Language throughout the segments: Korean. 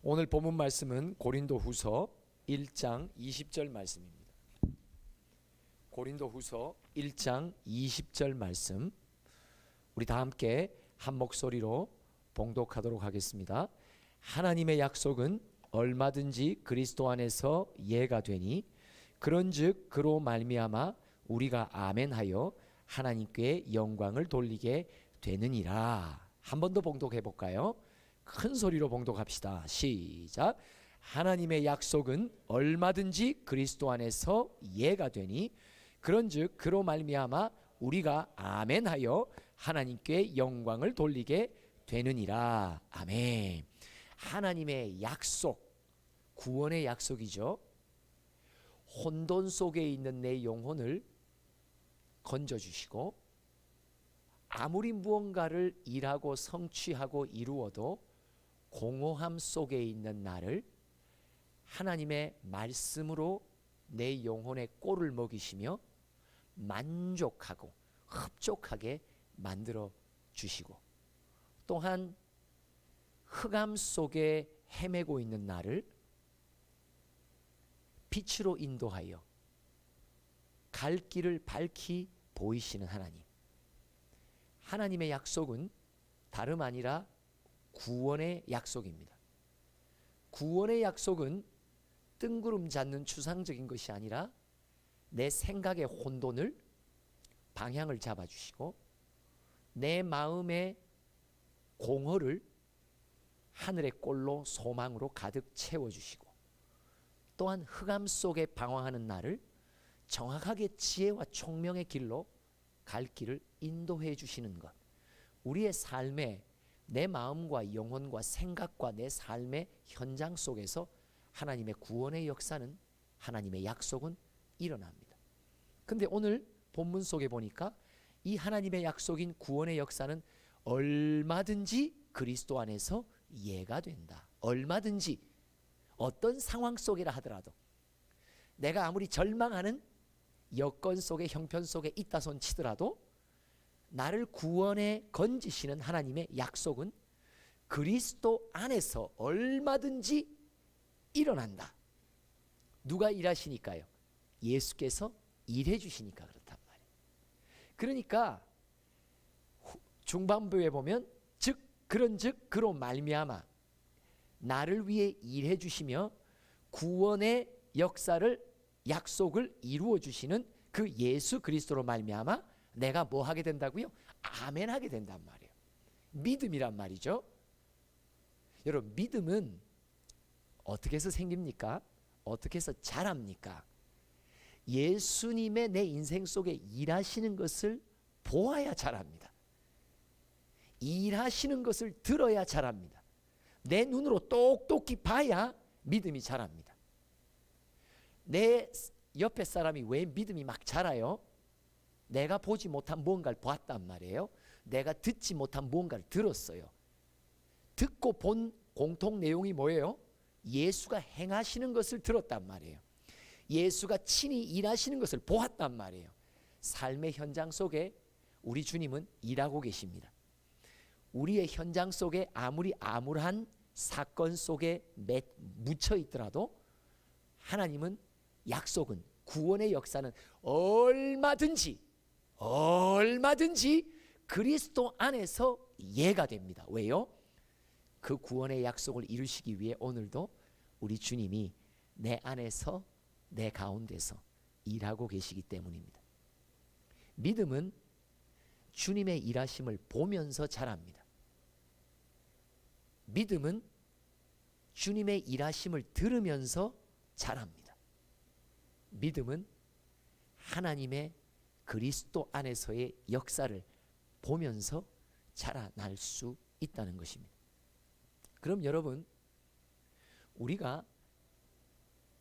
오늘 본문 말씀은 고린도후서 1장 20절 말씀입니다. 고린도후서 1장 20절 말씀, 우리 다 함께 한 목소리로 봉독하도록 하겠습니다. 하나님의 약속은 얼마든지 그리스도 안에서 예가 되니 그런즉 그로 말미암아 우리가 아멘하여 하나님께 영광을 돌리게 되느니라. 한 번 더 봉독해 볼까요? 큰 소리로 봉독합시다. 시작. 하나님의 약속은 얼마든지 그리스도 안에서 예가 되니 그런즉 그로 말미암아 우리가 아멘하여 하나님께 영광을 돌리게 되느니라. 아멘. 하나님의 약속, 구원의 약속이죠. 혼돈 속에 있는 내 영혼을 건져주시고 아무리 무언가를 일하고 성취하고 이루어도 공허함 속에 있는 나를 하나님의 말씀으로 내 영혼의 꼴을 먹이시며 만족하고 흡족하게 만들어 주시고, 또한 흑암 속에 헤매고 있는 나를 빛으로 인도하여 갈 길을 밝히 보이시는 하나님. 하나님의 약속은 다름 아니라 구원의 약속입니다. 구원의 약속은 뜬구름 잡는 추상적인 것이 아니라 내 생각의 혼돈을 방향을 잡아주시고 내 마음의 공허를 하늘의 꼴로 소망으로 가득 채워주시고, 또한 흑암 속에 방황하는 나를 정확하게 지혜와 총명의 길로 갈 길을 인도해 주시는 것. 우리의 삶에 내 마음과 영혼과 생각과 내 삶의 현장 속에서 하나님의 구원의 역사는, 하나님의 약속은 일어납니다. 근데 오늘 본문 속에 보니까 이 하나님의 약속인 구원의 역사는 얼마든지 그리스도 안에서 예가 된다. 얼마든지 어떤 상황 속이라 하더라도, 내가 아무리 절망하는 여건 속에 형편 속에 있다 손 치더라도 나를 구원해 건지시는 하나님의 약속은 그리스도 안에서 얼마든지 일어난다. 누가 일하시니까요? 예수께서 일해 주시니까 그렇단 말이에요. 그러니까 중반부에 보면 즉 그런즉 그로 말미암아 나를 위해 일해 주시며 구원의 역사를, 약속을 이루어 주시는 그 예수 그리스도로 말미암아 내가 뭐 하게 된다고요? 아멘하게 된단 말이에요. 믿음이란 말이죠. 여러분, 믿음은 어떻게 해서 생깁니까? 어떻게 해서 자랍니까? 예수님의 내 인생 속에 일하시는 것을 보아야 자랍니다. 일하시는 것을 들어야 자랍니다. 내 눈으로 똑똑히 봐야 믿음이 자랍니다. 내 옆에 사람이 왜 믿음이 막 자라요? 내가 보지 못한 무언가를 보았단 말이에요. 내가 듣지 못한 무언가를 들었어요. 듣고 본 공통 내용이 뭐예요? 예수가 행하시는 것을 들었단 말이에요. 예수가 친히 일하시는 것을 보았단 말이에요. 삶의 현장 속에 우리 주님은 일하고 계십니다. 우리의 현장 속에 아무리 암울한 사건 속에 묻혀 있더라도 하나님은 약속은, 구원의 역사는 얼마든지 그리스도 안에서 예가 됩니다. 왜요? 그 구원의 약속을 이루시기 위해 오늘도 우리 주님이 내 안에서, 내 가운데서 일하고 계시기 때문입니다. 믿음은 주님의 일하심을 보면서 자랍니다. 믿음은 주님의 일하심을 들으면서 자랍니다. 믿음은 하나님의 그리스도 안에서의 역사를 보면서 자라날 수 있다는 것입니다. 그럼 여러분, 우리가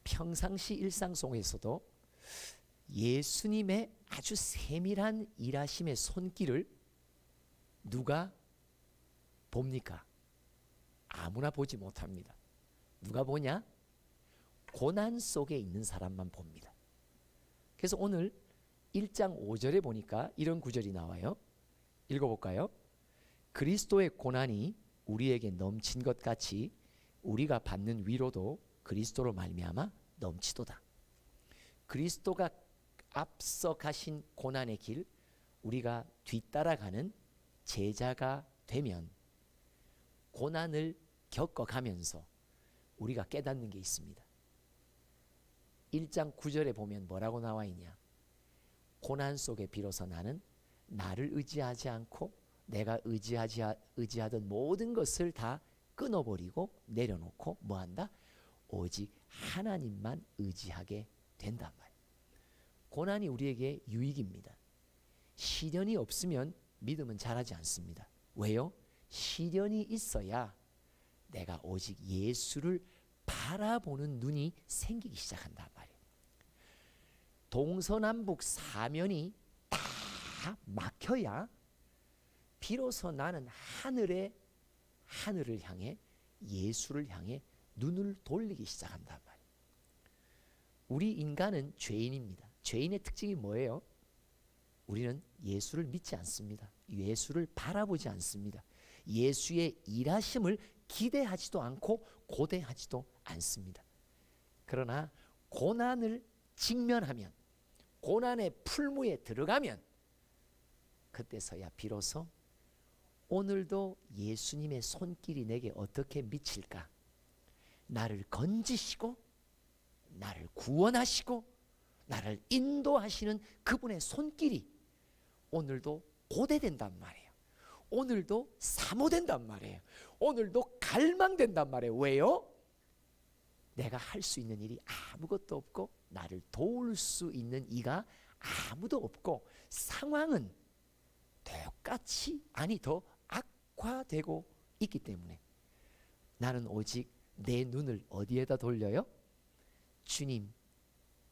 평상시 일상 속에서도 예수님의 아주 세밀한 일하심의 손길을 누가 봅니까? 아무나 보지 못합니다. 누가 보냐? 고난 속에 있는 사람만 봅니다. 그래서 오늘 1장 5절에 보니까 이런 구절이 나와요. 읽어볼까요? 그리스도의 고난이 우리에게 넘친 것 같이 우리가 받는 위로도 그리스도로 말미암아 넘치도다. 그리스도가 앞서 가신 고난의 길, 우리가 뒤따라가는 제자가 되면 고난을 겪어가면서 우리가 깨닫는 게 있습니다. 1장 9절에 보면 뭐라고 나와 있냐? 고난 속에 비로소 나는 나를 의지하지 않고 내가 의지하던 모든 것을 다 끊어버리고 내려놓고 뭐한다? 오직 하나님만 의지하게 된단 말이에요. 고난이 우리에게 유익입니다. 시련이 없으면 믿음은 자라지 않습니다. 왜요? 시련이 있어야 내가 오직 예수를 바라보는 눈이 생기기 시작한단 말이에요. 동서남북 사면이 다 막혀야 비로소 나는 하늘을 향해 예수를 향해 눈을 돌리기 시작한단 말이에요. 우리 인간은 죄인입니다. 죄인의 특징이 뭐예요? 우리는 예수를 믿지 않습니다. 예수를 바라보지 않습니다. 예수의 일하심을 기대하지도 않고 고대하지도 않습니다. 그러나 고난을 직면하면, 고난의 풀무에 들어가면 그때서야 비로소 오늘도 예수님의 손길이 내게 어떻게 미칠까? 나를 건지시고 나를 구원하시고 나를 인도하시는 그분의 손길이 오늘도 고대된단 말이에요. 오늘도 사모된단 말이에요. 오늘도 갈망된단 말이에요. 왜요? 내가 할 수 있는 일이 아무것도 없고 나를 도울 수 있는 이가 아무도 없고 상황은 똑같이 더 악화되고 있기 때문에 나는 오직 내 눈을 어디에다 돌려요? 주님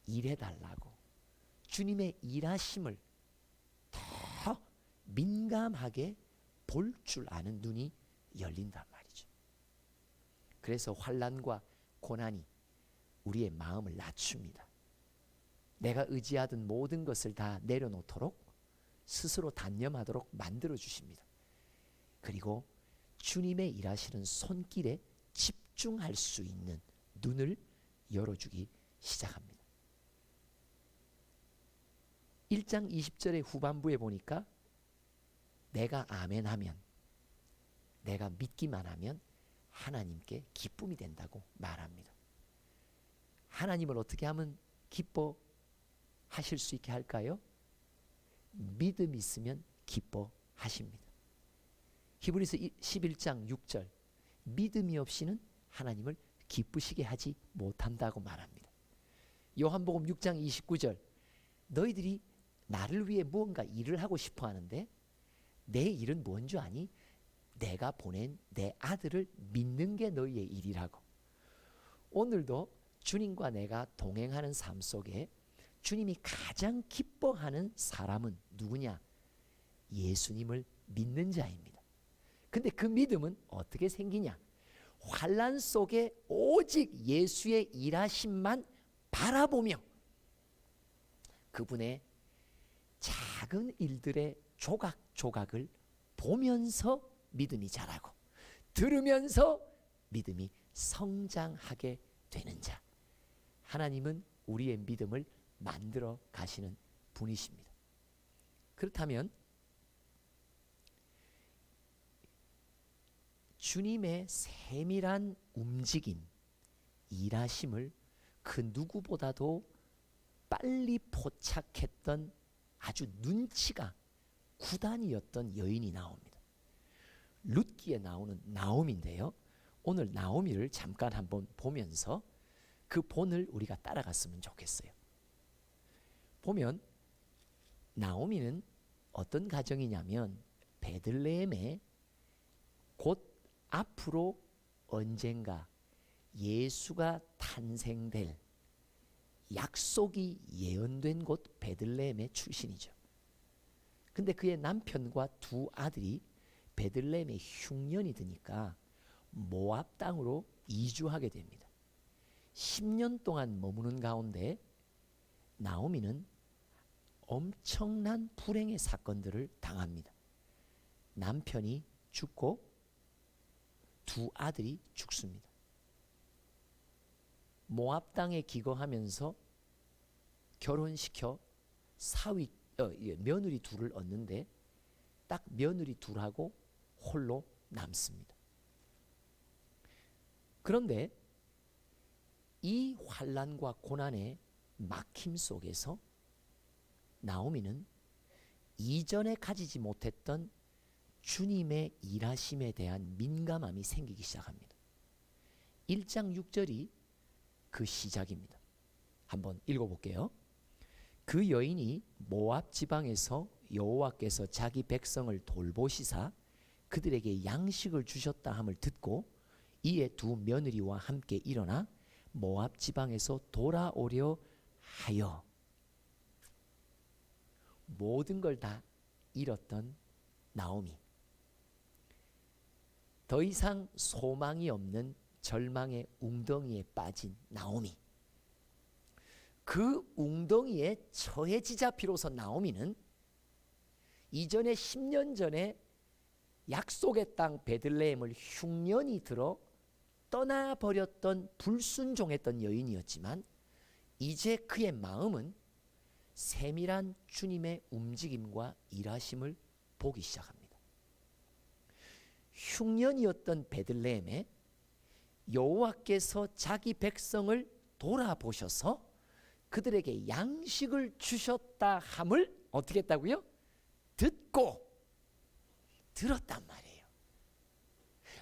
일해달라고, 주님의 일하심을 더 민감하게 볼 줄 아는 눈이 열린단 말이죠. 그래서 환난과 고난이 우리의 마음을 낮춥니다. 내가 의지하던 모든 것을 다 내려놓도록 스스로 단념하도록 만들어 주십니다. 그리고 주님의 일하시는 손길에 집중할 수 있는 눈을 열어주기 시작합니다. 1장 20절의 후반부에 보니까 내가 아멘하면, 내가 믿기만 하면 하나님께 기쁨이 된다고 말합니다. 하나님을 어떻게 하면 기뻐하실 수 있게 할까요? 믿음이 있으면 기뻐하십니다. 히브리서 11장 6절, 믿음이 없이는 하나님을 기쁘시게 하지 못한다고 말합니다. 요한복음 6장 29절, 너희들이 나를 위해 무언가 일을 하고 싶어 하는데 내 일은 뭔 줄 아니? 내가 보낸 내 아들을 믿는 게 너희의 일이라고. 오늘도 주님과 내가 동행하는 삶 속에 주님이 가장 기뻐하는 사람은 누구냐? 예수님을 믿는 자입니다. 근데 그 믿음은 어떻게 생기냐? 환난 속에 오직 예수의 일하심만 바라보며 그분의 작은 일들의 조각조각을 보면서 믿음이 자라고 들으면서 믿음이 성장하게 되는 자. 하나님은 우리의 믿음을 만들어 가시는 분이십니다. 그렇다면 주님의 세밀한 움직임, 일하심을 그 누구보다도 빨리 포착했던 아주 눈치가 구단이었던 여인이 나옵니다. 룻기에 나오는 나오미인데요. 오늘 나오미를 잠깐 한번 보면서 그 본을 우리가 따라갔으면 좋겠어요. 보면 나오미는 어떤 가정이냐면 베들레헴에 곧 앞으로 언젠가 예수가 탄생될 약속이 예언된 곳 베들레헴의 출신이죠. 근데 그의 남편과 두 아들이 베들레헴에 흉년이 드니까 모압 땅으로 이주하게 됩니다. 10년 동안 머무는 가운데 나오미는 엄청난 불행의 사건들을 당합니다. 남편이 죽고 두 아들이 죽습니다. 모압 땅에 기거하면서 결혼시켜 며느리 둘을 얻는데 딱 며느리 둘하고 홀로 남습니다. 그런데 이 환난과 고난의 막힘 속에서 나오미는 이전에 가지지 못했던 주님의 일하심에 대한 민감함이 생기기 시작합니다. 1장 6절이 그 시작입니다. 한번 읽어볼게요. 그 여인이 모압 지방에서 여호와께서 자기 백성을 돌보시사 그들에게 양식을 주셨다 함을 듣고 이에 두 며느리와 함께 일어나 모압 지방에서 돌아오려 하여. 모든 걸 다 잃었던 나오미, 더 이상 소망이 없는 절망의 웅덩이에 빠진 나오미, 그 웅덩이에 처해지자 비로소 나오미는 이전에 10년 전에 약속의 땅 베들레헴을 흉년이 들어 떠나버렸던 불순종했던 여인이었지만 이제 그의 마음은 세밀한 주님의 움직임과 일하심을 보기 시작합니다. 흉년이었던 베들레헴에 여호와께서 자기 백성을 돌아보셔서 그들에게 양식을 주셨다 함을 어떻게 했다고요? 듣고 들었단 말이에요.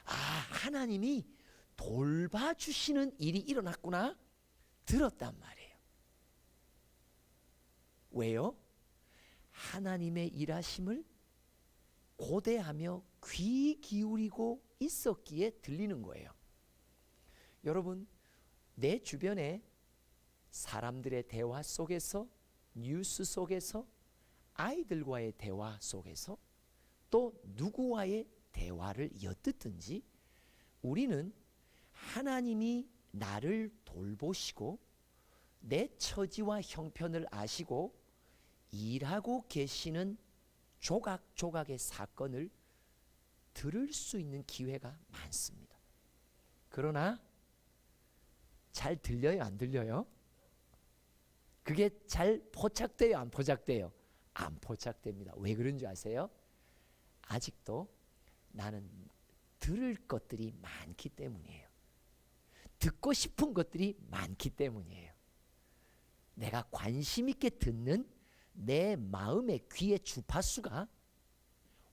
아, 하나님이 돌봐주시는 일이 일어났구나, 들었단 말이에요. 왜요? 하나님의 일하심을 고대하며 귀 기울이고 있었기에 들리는 거예요. 여러분, 내 주변에 사람들의 대화 속에서, 뉴스 속에서, 아이들과의 대화 속에서, 또 누구와의 대화를 엿듣든지 우리는 하나님이 나를 돌보시고 내 처지와 형편을 아시고 일하고 계시는 조각조각의 사건을 들을 수 있는 기회가 많습니다. 그러나 잘 들려요, 안 들려요? 그게 잘 포착돼요, 안 포착돼요? 안 포착됩니다. 왜 그런 줄 아세요? 아직도 나는 들을 것들이 많기 때문이에요. 듣고 싶은 것들이 많기 때문이에요. 내가 관심 있게 듣는 내 마음의 귀의 주파수가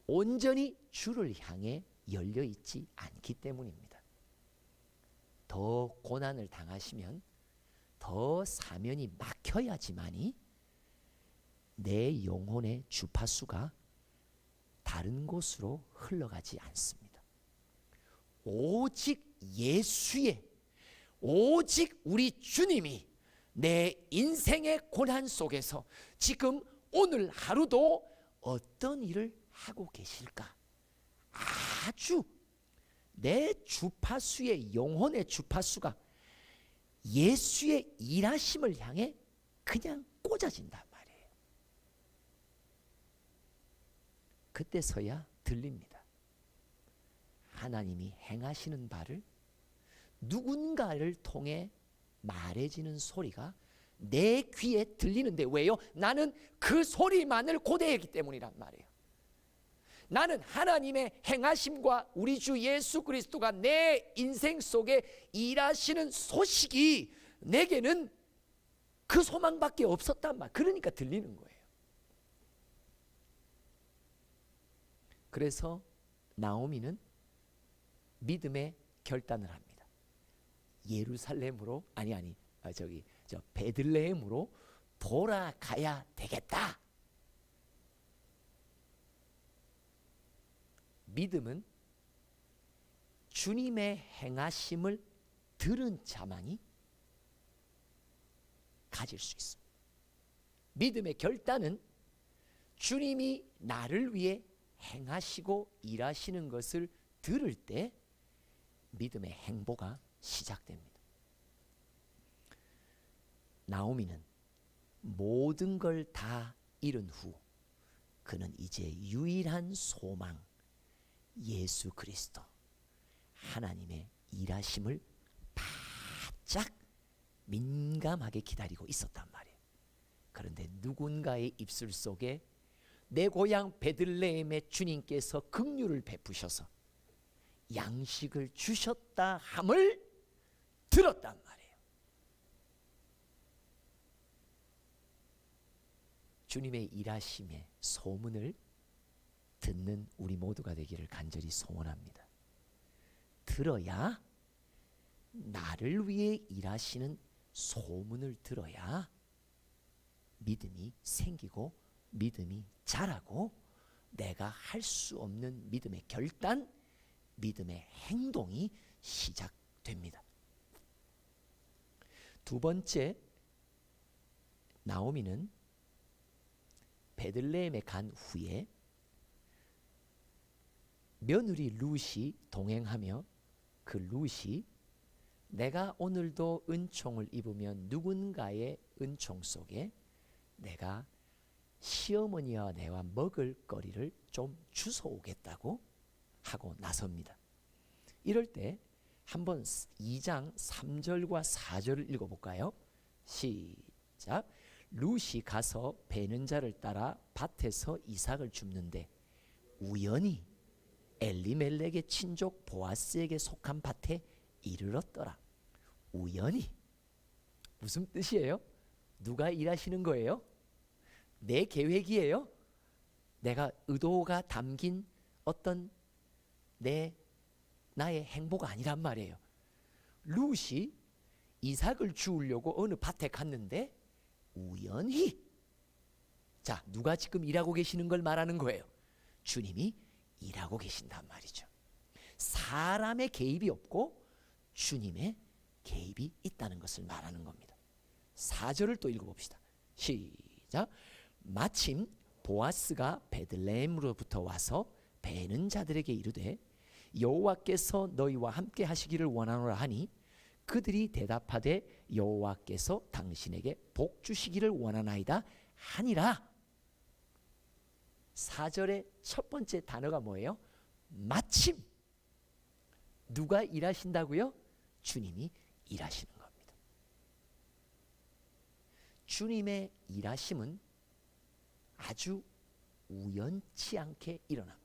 온전히 주를 향해 열려 있지 않기 때문입니다. 더 고난을 당하시면 더 사면이 막혀야지만이 내 영혼의 주파수가 다른 곳으로 흘러가지 않습니다. 오직 예수의, 오직 우리 주님이 내 인생의 고난 속에서 지금 오늘 하루도 어떤 일을 하고 계실까? 아주 내 주파수의, 영혼의 주파수가 예수의 일하심을 향해 그냥 꽂아진단 말이에요. 그때서야 들립니다. 하나님이 행하시는 바를 누군가를 통해 말해지는 소리가 내 귀에 들리는데, 왜요? 나는 그 소리만을 고대했기 때문이란 말이에요. 나는 하나님의 행하심과 우리 주 예수 그리스도가 내 인생 속에 일하시는 소식이 내게는 그 소망밖에 없었단 말. 그러니까 들리는 거예요. 그래서 나오미는 믿음의 결단을 합니다. 예루살렘으로 베들레헴으로 돌아가야 되겠다. 믿음은 주님의 행하심을 들은 자만이 가질 수 있습니다. 믿음의 결단은 주님이 나를 위해 행하시고 일하시는 것을 들을 때 믿음의 행보가 시작됩니다. 나오미는 모든 걸 다 잃은 후 그는 이제 유일한 소망, 예수 그리스도, 하나님의 일하심을 바짝 민감하게 기다리고 있었단 말이에요. 그런데 누군가의 입술 속에 내 고향 베들레헴의 주님께서 긍휼을 베푸셔서 양식을 주셨다 함을 들었단 말이에요. 주님의 일하심의 소문을 듣는 우리 모두가 되기를 간절히 소원합니다. 들어야, 나를 위해 일하시는 소문을 들어야 믿음이 생기고 믿음이 자라고 내가 할 수 없는 믿음의 결단, 믿음의 행동이 시작됩니다. 두 번째, 나오미는 베들레헴에 간 후에 며느리 룻이 동행하며 그 룻이 내가 오늘도 은총을 입으면 누군가의 은총 속에 내가 시어머니와 내와 먹을 거리를 좀 주워오겠다고 하고 나섭니다. 이럴 때 한번 2장 3절과 4절을 읽어볼까요? 시작. 룻이 가서 베는 자를 따라 밭에서 이삭을 줍는데 우연히 엘리멜렉의 친족 보아스에게 속한 밭에 이르렀더라. 우연히 무슨 뜻이에요? 누가 일하시는 거예요? 내 계획이에요? 내가 의도가 담긴 어떤 나의 행보가 아니란 말이에요. 룻이 이삭을 주우려고 어느 밭에 갔는데 우연히, 자, 누가 지금 일하고 계시는 걸 말하는 거예요? 주님이 일하고 계신단 말이죠. 사람의 개입이 없고 주님의 개입이 있다는 것을 말하는 겁니다. 4절을 또 읽어봅시다. 시작. 마침 보아스가 베들레헴으로부터 와서 베는 자들에게 이르되 여호와께서 너희와 함께 하시기를 원하노라 하니 그들이 대답하되 여호와께서 당신에게 복 주시기를 원하나이다 하니라. 4절의 첫 번째 단어가 뭐예요? 마침. 누가 일하신다고요? 주님이 일하시는 겁니다. 주님의 일하심은 아주 우연치 않게 일어납니다.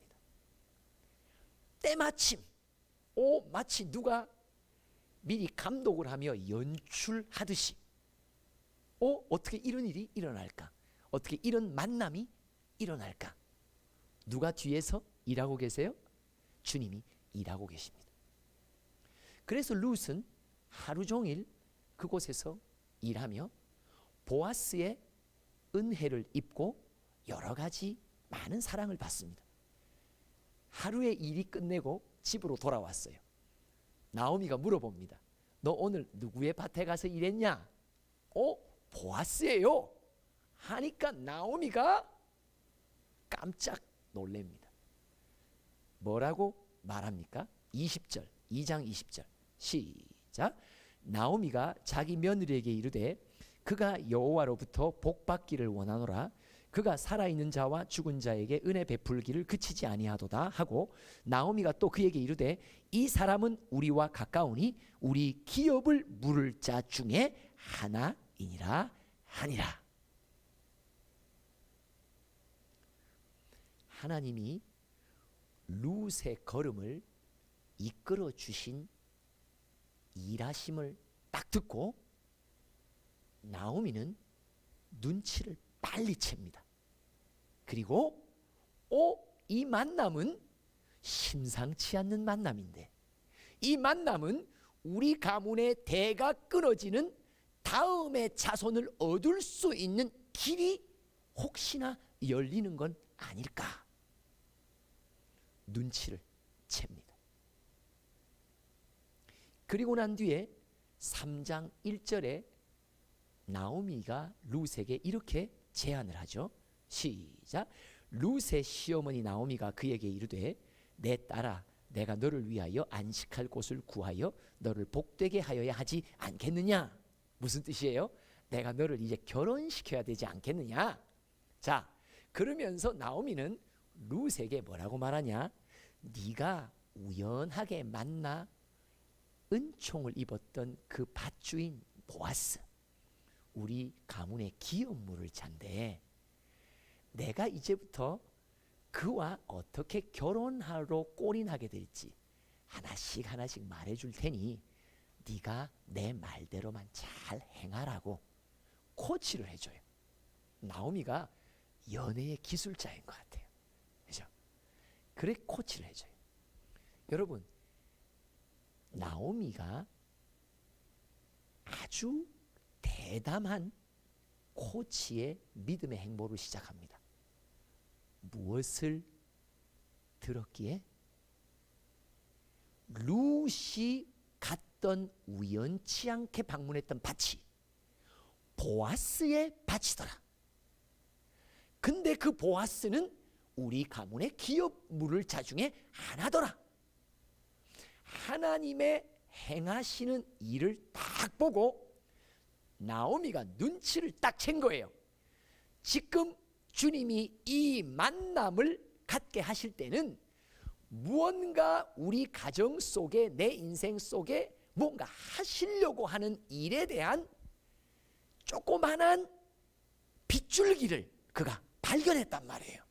때마침, 마치 누가 미리 감독을 하며 연출하듯이 어떻게 이런 일이 일어날까? 어떻게 이런 만남이 일어날까? 누가 뒤에서 일하고 계세요? 주님이 일하고 계십니다. 그래서 룻은 하루 종일 그곳에서 일하며 보아스의 은혜를 입고 여러 가지 많은 사랑을 받습니다. 하루의 일이 끝내고 집으로 돌아왔어요. 나오미가 물어봅니다. 너 오늘 누구의 밭에 가서 일했냐? 보아스예요. 하니까 나오미가 깜짝 놀랍니다. 뭐라고 말합니까? 20절, 2장 20절 시작. 나오미가 자기 며느리에게 이르되 그가 여호와로부터 복받기를 원하노라. 그가 살아있는 자와 죽은 자에게 은혜 베풀기를 그치지 아니하도다 하고 나오미가 또 그에게 이르되 이 사람은 우리와 가까우니 우리 기업을 물을 자 중에 하나이니라 하니라. 하나님이 룻의 걸음을 이끌어 주신 일하심을 딱 듣고 나오미는 눈치를 빨리 챕니다. 그리고 이 만남은 심상치 않는 만남인데 이 만남은 우리 가문의 대가 끊어지는 다음의 자손을 얻을 수 있는 길이 혹시나 열리는 건 아닐까? 눈치를 챕니다. 그리고 난 뒤에 3장 1절에 나오미가 룻에게 이렇게 제안을 하죠. 시작. 룻의 시어머니 나오미가 그에게 이르되 내 딸아 내가 너를 위하여 안식할 곳을 구하여 너를 복되게 하여야 하지 않겠느냐? 무슨 뜻이에요? 내가 너를 이제 결혼시켜야 되지 않겠느냐? 자, 그러면서 나오미는 룻에게 뭐라고 말하냐? 네가 우연하게 만나 은총을 입었던 그 밭주인 보아스, 우리 가문의 기업물을 잔데 내가 이제부터 그와 어떻게 결혼하러 골인하게 될지 하나씩 하나씩 말해줄 테니 네가 내 말대로만 잘 행하라고 코치를 해줘요. 나오미가 연애의 기술자인 것 같아요. 그죠? 그래 코치를 해줘요. 여러분, 나오미가 아주 대담한 코치의 믿음의 행보를 시작합니다. 무엇을 들었기에? 룻이 갔던 우연치 않게 방문했던 밭이 보아스의 밭이더라. 근데 그 보아스는 우리 가문의 기업물을 자중에 하나더라. 하나님의 행하시는 일을 딱 보고 나오미가 눈치를 딱 챈 거예요. 지금 주님이 이 만남을 갖게 하실 때는 무언가 우리 가정 속에, 내 인생 속에 뭔가 하시려고 하는 일에 대한 조그만한 빗줄기를 그가 발견했단 말이에요.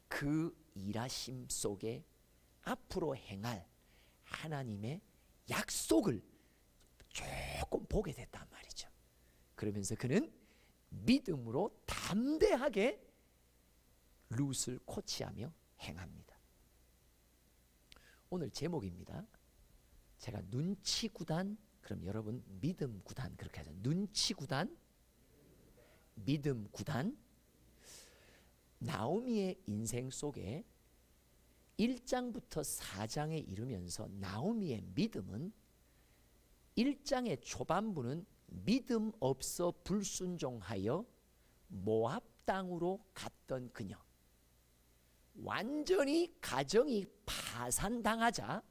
그 일하심 속에 앞으로 행할 하나님의 약속을 조금 보게 됐단 말이죠. 그러면서 그는 믿음으로 담대하게 룻을 코치하며 행합니다. 오늘 제목입니다. 제가 눈치 구단, 그럼 여러분 믿음 구단 그렇게 하죠. 눈치 구단, 믿음 구단. 나오미의 인생 속에 1장부터 4장에 이르면서 나오미의 믿음은 1장의 초반부는 믿음 없어 불순종하여 모압 땅으로 갔던 그녀, 완전히 가정이 파산당하자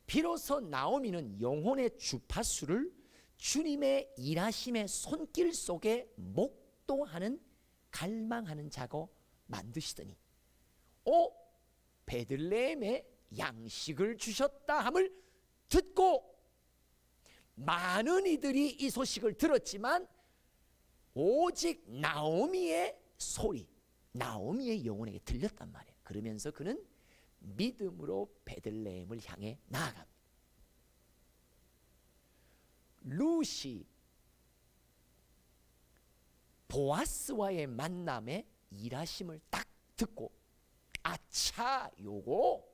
비로소 나오미는 영혼의 주파수를 주님의 일하심의 손길 속에 목도하는 갈망하는 자고 만드시더니 베들레헴에 양식을 주셨다 함을 듣고 많은 이들이 이 소식을 들었지만 오직 나오미의 소리, 나오미의 영혼에게 들렸단 말이에요. 그러면서 그는 믿음으로 베들레헴을 향해 나아갑니다. 룻이 보아스와의 만남에 일하심을 딱 듣고 아차, 요거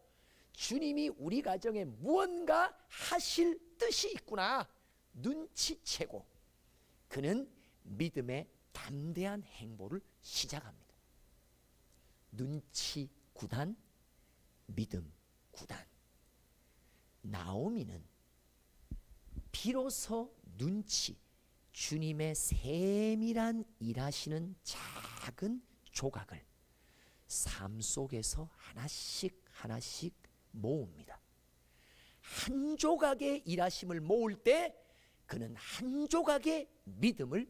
주님이 우리 가정에 무언가 하실 뜻이 있구나 눈치채고 그는 믿음의 담대한 행보를 시작합니다. 눈치 구단, 믿음 구단. 나오미는 비로소 눈치, 주님의 세밀한 일하시는 작은 조각을 삶 속에서 하나씩 하나씩 모읍니다. 한 조각의 일하심을 모을 때 그는 한 조각의 믿음을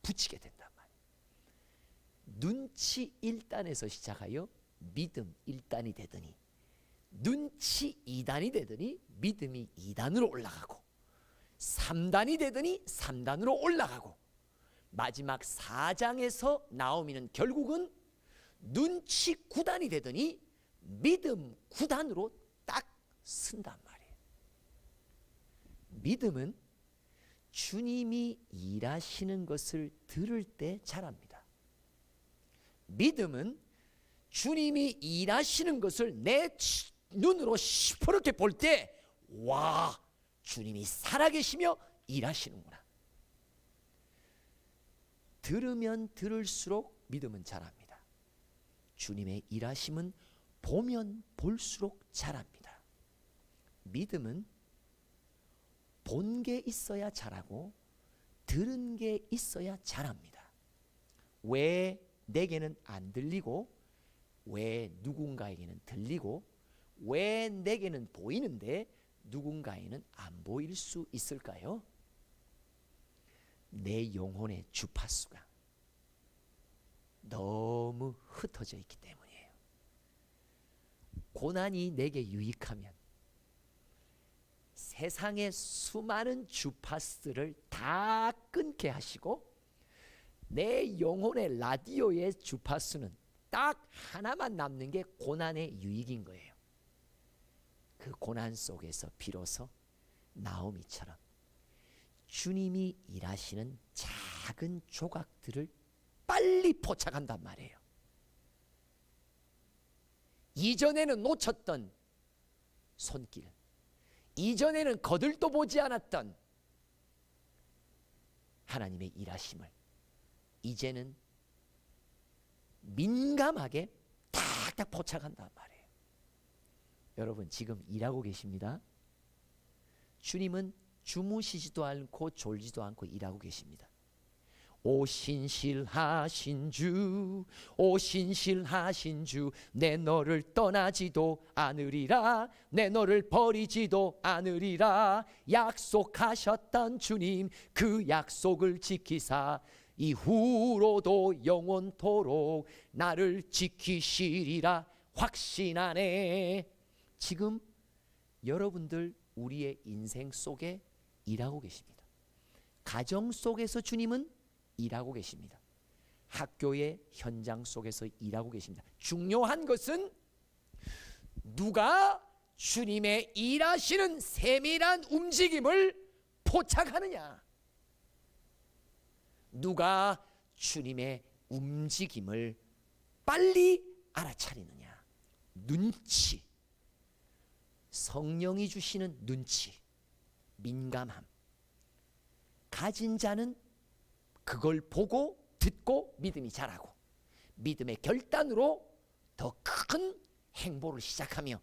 붙이게 된단 말이에요. 눈치 1단에서 시작하여 믿음 1단이 되더니 눈치 2단이 되더니 믿음이 2단으로 올라가고 3단이 되더니 3단으로 올라가고 마지막 4장에서 나오미는 결국은 눈치 9단이 되더니 믿음 9단으로 딱 쓴단 말이에요. 믿음은 주님이 일하시는 것을 들을 때 자랍니다. 믿음은 주님이 일하시는 것을 내 눈으로 시퍼렇게 볼 때 와, 주님이 살아계시며 일하시는구나. 들으면 들을수록 믿음은 자랍니다. 주님의 일하심은 보면 볼수록 자랍니다. 믿음은 본 게 있어야 자라고 들은 게 있어야 자랍니다. 왜 내게는 안 들리고 왜 누군가에게는 들리고 왜 내게는 보이는데 누군가에는 안 보일 수 있을까요? 내 영혼의 주파수가 너무 흩어져 있기 때문이에요. 고난이 내게 유익하면 세상의 수많은 주파수를 다 끊게 하시고 내 영혼의 라디오의 주파수는 딱 하나만 남는 게 고난의 유익인 거예요. 그 고난 속에서 비로소 나오미처럼 주님이 일하시는 작은 조각들을 빨리 포착한단 말이에요. 이전에는 놓쳤던 손길, 이전에는 거들떠 보지 않았던 하나님의 일하심을 이제는 민감하게 탁탁 포착한단 말이에요. 여러분 지금 일하고 계십니다. 주님은 주무시지도 않고 졸지도 않고 일하고 계십니다. 오 신실하신 주, 오 신실하신 주, 내 너를 떠나지도 않으리라, 내 너를 버리지도 않으리라. 약속하셨던 주님, 그 약속을 지키사 이후로도 영원토록 나를 지키시리라 확신하네. 지금 여러분들 우리의 인생 속에 일하고 계십니다. 가정 속에서 주님은 일하고 계십니다. 학교의 현장 속에서 일하고 계십니다. 중요한 것은 누가 주님의 일하시는 세밀한 움직임을 포착하느냐, 누가 주님의 움직임을 빨리 알아차리느냐. 눈치, 성령이 주시는 눈치, 민감함. 가진 자는 그걸 보고 듣고 믿음이 자라고 믿음의 결단으로 더 큰 행보를 시작하며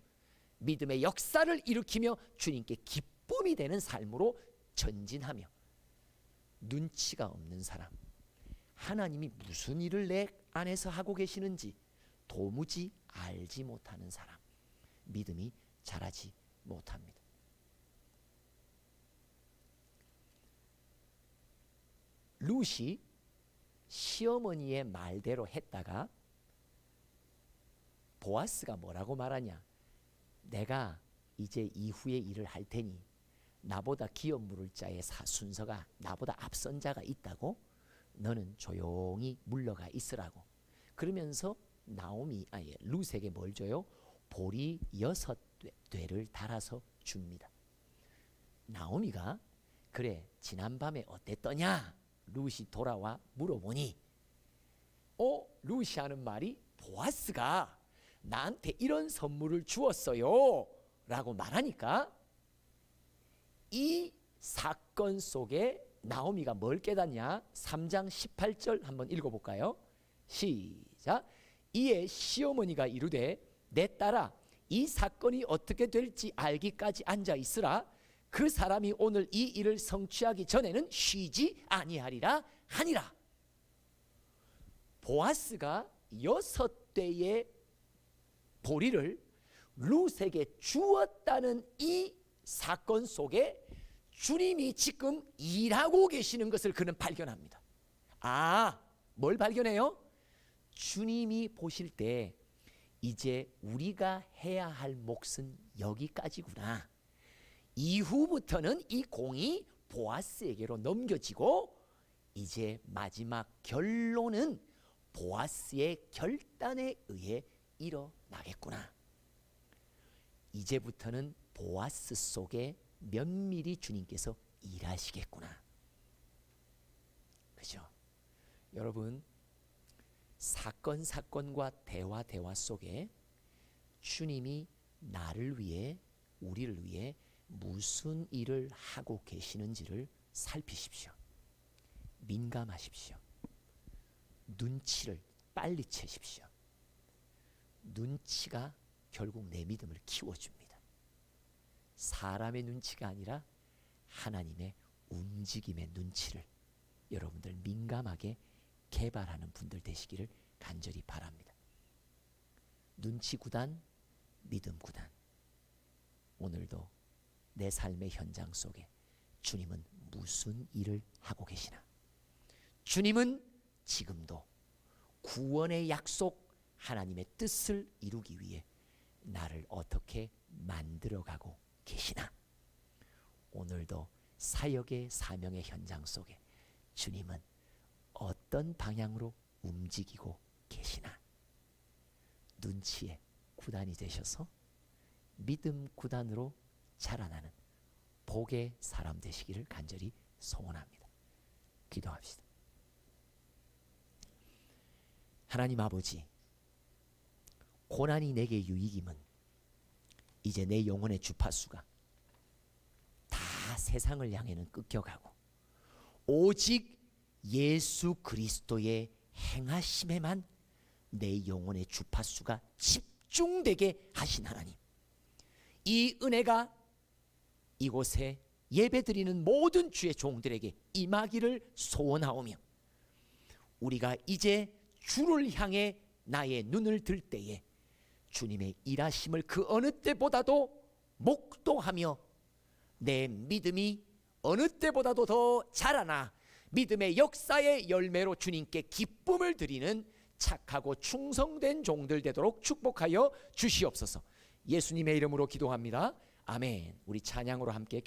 믿음의 역사를 일으키며 주님께 기쁨이 되는 삶으로 전진하며, 눈치가 없는 사람, 하나님이 무슨 일을 내 안에서 하고 계시는지 도무지 알지 못하는 사람, 믿음이 자라지 못합니다. 룻이 시어머니의 말대로 했다가 보아스가 뭐라고 말하냐, 내가 이제 이후에 일을 할 테니 나보다 기업 물을 자의 순서가 나보다 앞선 자가 있다고 너는 조용히 물러가 있으라고. 그러면서 룻에게 뭘 줘요? 보리 6되를 달아서 줍니다. 나오미가 그래 지난밤에 어땠더냐 룻이 돌아와 물어보니 룻이 하는 말이 보아스가 나한테 이런 선물을 주었어요 라고 말하니까 이 사건 속에 나오미가 뭘 깨닫냐. 3장 18절 한번 읽어볼까요? 시작. 이에 시어머니가 이르되 내 딸아 이 사건이 어떻게 될지 알기까지 앉아 있으라. 그 사람이 오늘 이 일을 성취하기 전에는 쉬지 아니하리라 하니라. 보아스가 6대의 보리를 룻에게 주었다는 이 사건 속에 주님이 지금 일하고 계시는 것을 그는 발견합니다. 뭘 발견해요? 주님이 보실 때 이제 우리가 해야 할 몫은 여기까지구나. 이후부터는 이 공이 보아스에게로 넘겨지고 이제 마지막 결론은 보아스의 결단에 의해 일어나겠구나. 이제부터는 보아스 속에 면밀히 주님께서 일하시겠구나. 그죠? 여러분, 사건과 대화 속에 주님이 나를 위해, 우리를 위해 무슨 일을 하고 계시는지를 살피십시오. 민감하십시오. 눈치를 빨리 채십시오. 눈치가 결국 내 믿음을 키워줍니다. 사람의 눈치가 아니라 하나님의 움직임의 눈치를 여러분들 민감하게 개발하는 분들 되시기를 간절히 바랍니다. 눈치 구단, 믿음 구단. 오늘도 내 삶의 현장 속에 주님은 무슨 일을 하고 계시나? 주님은 지금도 구원의 약속, 하나님의 뜻을 이루기 위해 나를 어떻게 만들어가고 계시나? 사역의 사명의 현장 속에 주님은 어떤 방향으로 움직이고 계시나 눈치의 구단이 되셔서 믿음 구단으로 자라나는 복의 사람 되시기를 간절히 소원합니다. 기도합시다. 하나님 아버지, 고난이 내게 유익임은 이제 내 영혼의 주파수가 다 세상을 향해는 꺾여가고 오직 예수 그리스도의 행하심에만 내 영혼의 주파수가 집중되게 하신 하나님, 이 은혜가 이곳에 예배드리는 모든 주의 종들에게 임하기를 소원하오며, 우리가 이제 주를 향해 나의 눈을 들 때에 주님의 일하심을 그 어느 때보다도 목도하며 내 믿음이 어느 때보다도 더 자라나 믿음의 역사의 열매로 주님께 기쁨을 드리는 착하고 충성된 종들 되도록 축복하여 주시옵소서. 예수님의 이름으로 기도합니다. 아멘. 우리 찬양으로 함께